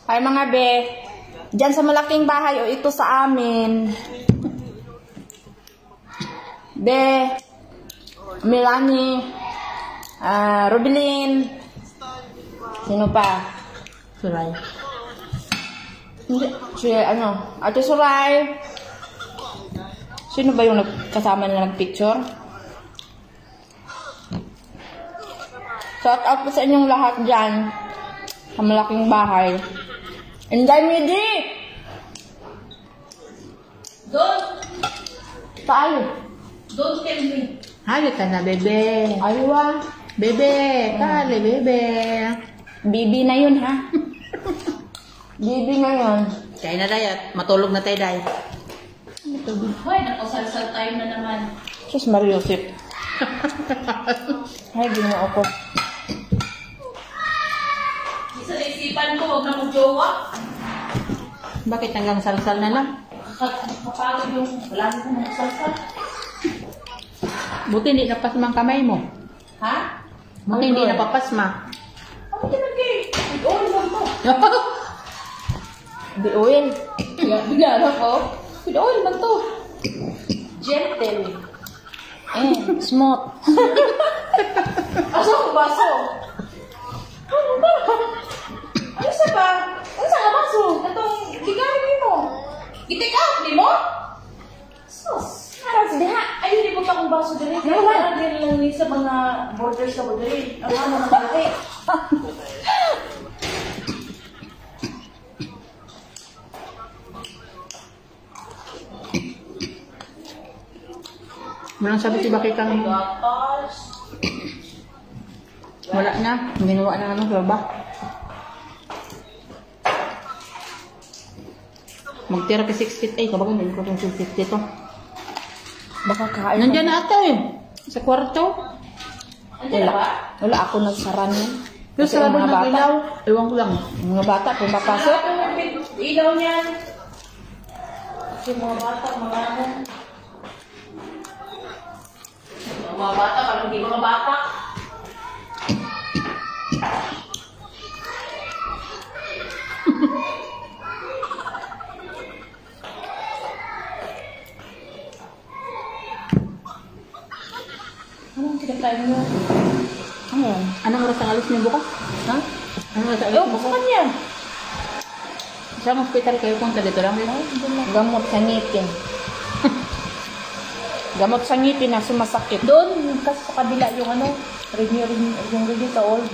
Ay mga be, dyan sa malaking bahay o ito sa amin. Be, Melanie, Rubilin, sino pa? Suray. Hindi, si Ate Suray. Sino ba yung kasama na nagpicture? Shout out po sa inyong lahat dyan sa malaking bahay. Enjoy Midi! Don't Tayo. tell me. Hayop ka na, bebe. Aywa. Bebe, kali, bebe. Bibi na yun, ha? Bibi na yun. Kaya na tayo, matulog na tayo tayo. Hoy, nakusalsal tayo na naman. Sus Mariosip. Ay, ginawa ako. Sa isipan ko, huwag na mag-jowa. Bakit hanggang salsal na lang? Kapagod yung wala na kong magsalsal. Buti hindi napasma ang kamay mo. Ha? Buti hindi napapasma. Ano naman kayo? Oil lang to. Di oil. Bigla ko. With oil man to. Gentle. Smooth. Aso ko baso? Ano sa ba? Ano sa baso? Itong ligawin mo. I-take out, di mo? Sus. Harap diha. Ayun, di po akong baso dali. Kaya din lang ni sa mga borders na dali. Ang ano na malaki. Walang sabi si bakit kang Gatas. wala na. Ginawa na naman sa baba. Magtira ka 6 feet. Ay, kabagan din ko itong 6 feet dito. Baka kain. Nandyan na ata eh. Sa kwarto. Andiyan na ba? Wala ako nagsaran yun. Yung Kasi sarado ang mga ng bata, ilaw. Ewan ko lang. mga bata, kung papasok, Wala akong ilaw niyan. Kasi mga bata, mga ano. Mga bata, parang hindi mga bata. Anong kinakain mo? ano yan? Anong oras ang alis niyo bukas? Ha? Anong oras ang alis Ayaw, niyo gusto bukas? niya. Sa hospital kayo punta dito lang. Gamot sa ngipin. Gamot sa ngipin na sumasakit. Doon, kasi sa kabila yung ano, yung ready sa old.